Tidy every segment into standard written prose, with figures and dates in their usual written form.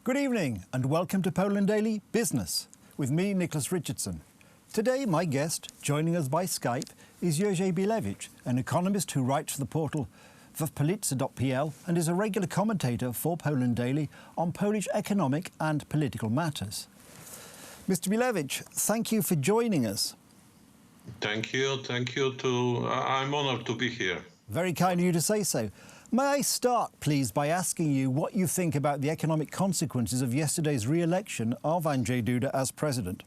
Good evening and welcome to Poland Daily Business with me, Nicholas Richardson. Today, my guest, joining us by Skype, is Jerzy Bielewicz, an economist who writes for the portal wpolitce.pl and is a regular commentator for Poland Daily on Polish economic and political matters. Mr. Bielewicz, thank you for joining us. Thank you. I'm honored to be here. Very kind of you to say so. May I start, please, by asking you what you think about the economic consequences of yesterday's re-election of Andrzej Duda as president?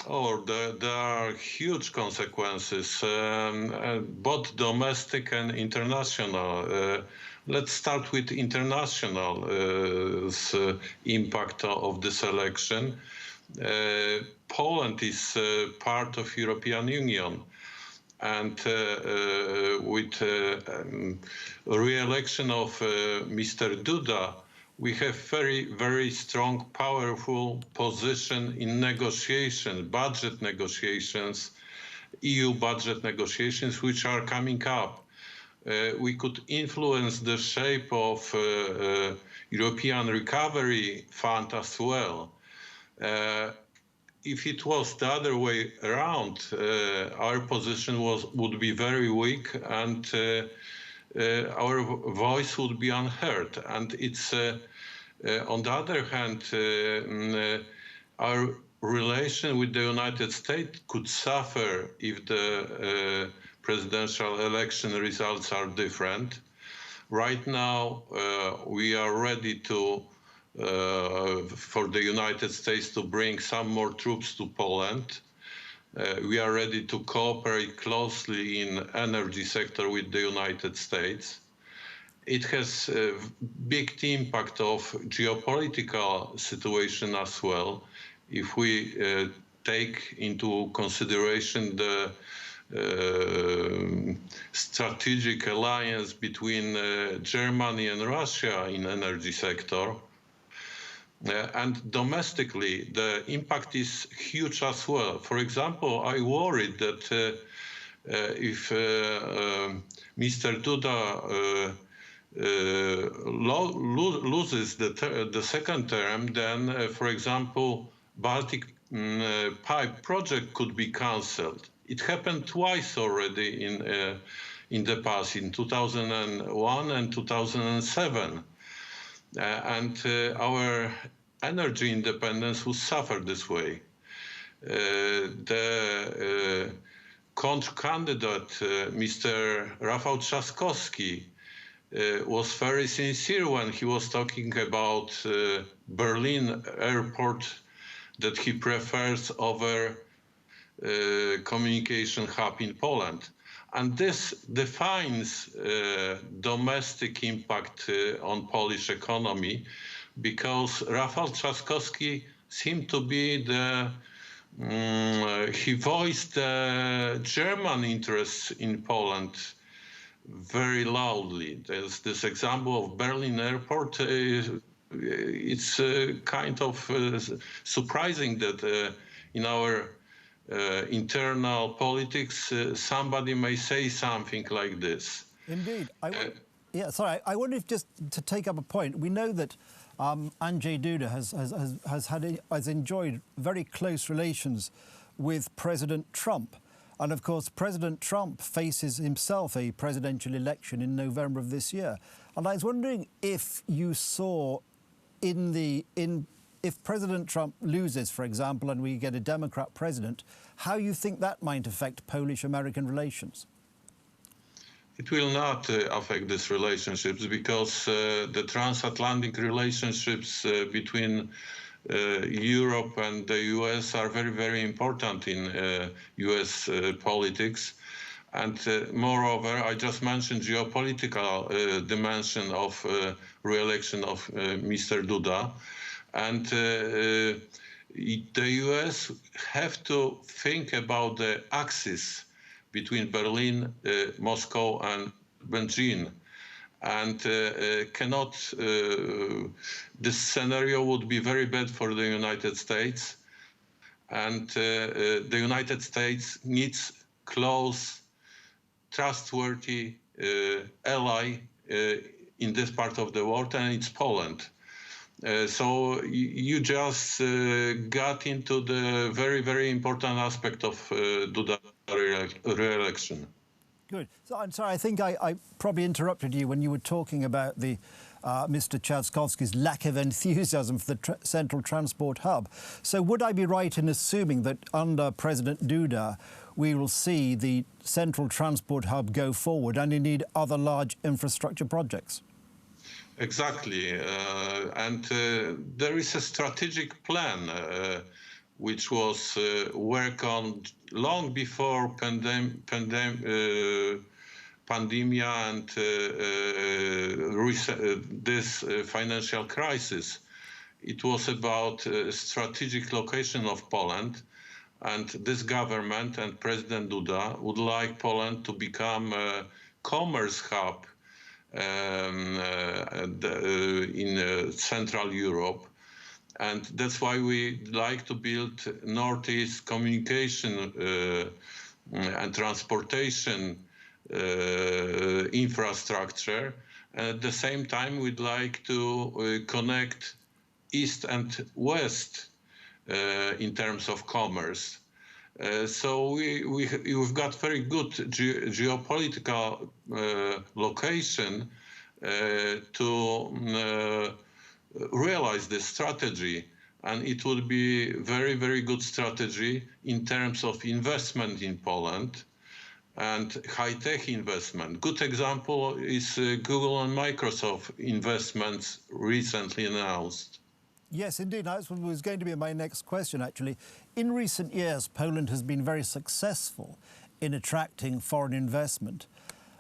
Oh, there are huge consequences, both domestic and international. Let's start with international impact of this election. Poland is part of European Union. And with re-election of Mr. Duda, we have very strong, powerful position in negotiation, budget negotiations, EU budget negotiations, which are coming up. We could influence the shape of European Recovery Fund as well. If it was the other way around, our position would be very weak, and our voice would be unheard. And it's on the other hand, our relation with the United States could suffer if the presidential election results are different. Right now, we are ready to for the United States to bring some more troops to Poland. We are ready to cooperate closely in energy sector with the United States. It has a big impact of geopolitical situation as well. If we take into consideration the strategic alliance between Germany and Russia in energy sector. And domestically, the impact is huge as well. For example, I worried that if Mr. Duda loses the second term, then, for example, Baltic Pipe project could be cancelled. It happened twice already in the past, in 2001 and 2007. And our energy independence will suffer this way. The counter-candidate, Mr. Rafał Trzaskowski, was very sincere when he was talking about Berlin airport, that he prefers over communication hub in Poland. And this defines domestic impact on Polish economy, because Rafał Trzaskowski seemed to be he voiced the German interests in Poland very loudly. There's this example of Berlin airport. It's kind of surprising that in our internal politics, somebody may say something like this. Indeed. I wonder if, just to take up a point, we know that Andrzej Duda has enjoyed very close relations with President Trump. And of course, President Trump faces himself a presidential election in November of this year. And I was wondering if you saw if President Trump loses, for example, and we get a Democrat president, how you think that might affect Polish-American relations? It will not affect these relationships, because the transatlantic relationships between Europe and the US are very important in US politics. And moreover, I just mentioned geopolitical dimension of re-election of Mr. Duda. And the US have to think about the axis between Berlin, Moscow, and Beijing. And this scenario would be very bad for the United States. And the United States needs close, trustworthy ally in this part of the world, and it's Poland. So you just got into the very, very important aspect of Duda re-election. Good. So I'm sorry, I think I probably interrupted you when you were talking about the Mr. Trzaskowski's lack of enthusiasm for the Central Transport Hub. So would I be right in assuming that under President Duda, we will see the Central Transport Hub go forward and indeed other large infrastructure projects? Exactly. And there is a strategic plan which was worked on long before pandemia and this financial crisis. It was about strategic location of Poland, and this government and President Duda would like Poland to become a commerce hub in Central Europe. And that's why we like to build Northeast communication and transportation infrastructure. And at the same time, we'd like to connect East and West in terms of commerce. So we've got very good geopolitical location to realize this strategy, and it would be very, very good strategy in terms of investment in Poland and high-tech investment. Good example is Google and Microsoft investments recently announced. Yes, indeed. That was going to be my next question, actually. In recent years, Poland has been very successful in attracting foreign investment.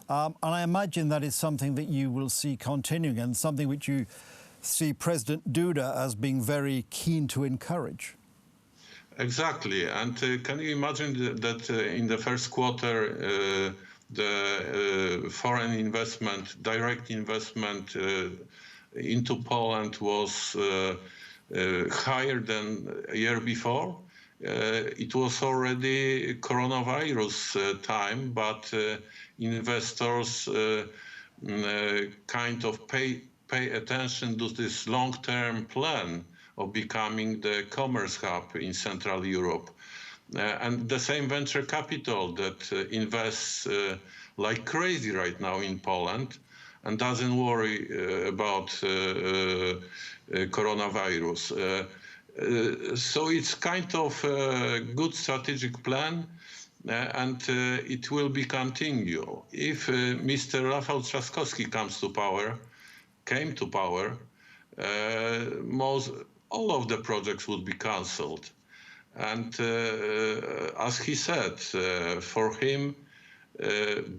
And I imagine that is something that you will see continuing and something which you see President Duda as being very keen to encourage. Exactly. And can you imagine that in the first quarter, the foreign investment, direct investment into Poland was higher than a year before? It was already coronavirus time, but investors kind of pay attention to this long-term plan of becoming the commerce hub in Central Europe. And the same venture capital that invests like crazy right now in Poland and doesn't worry about coronavirus. So it's kind of a good strategic plan, and it will be continued. If Mr. Rafał Trzaskowski came to power, all of the projects would be cancelled. And as he said, for him,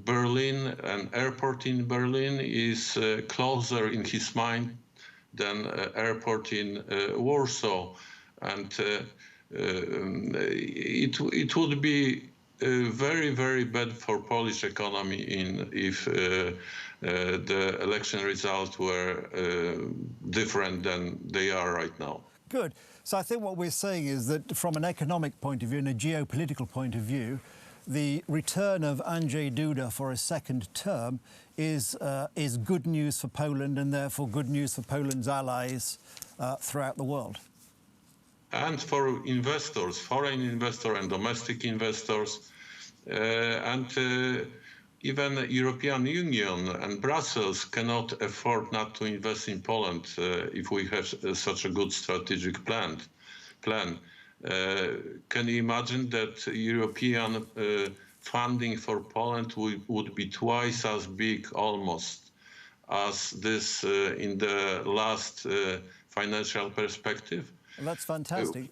Berlin, an airport in Berlin, is closer in his mind than airport in Warsaw. And it would be very, very bad for Polish economy if the election results were different than they are right now. Good. So I think what we're saying is that from an economic point of view and a geopolitical point of view, the return of Andrzej Duda for a second term is good news for Poland and therefore good news for Poland's allies throughout the world. And for investors, foreign investors and domestic investors, and even the European Union and Brussels cannot afford not to invest in Poland if we have such a good strategic plan. Can you imagine that European funding for Poland would be twice as big almost as this in the last financial perspective? Well, that's fantastic.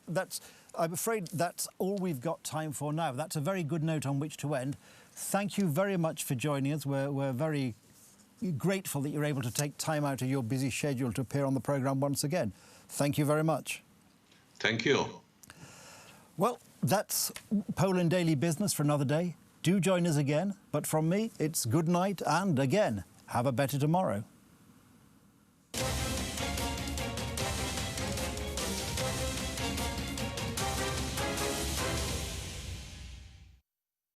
I'm afraid that's all we've got time for now. That's a very good note on which to end. Thank you very much for joining us. We're very grateful that you're able to take time out of your busy schedule to appear on the programme once again. Thank you very much. Thank you. Well, that's Poland Daily Business for another day. Do join us again. But from me, it's good night and, again, have a better tomorrow.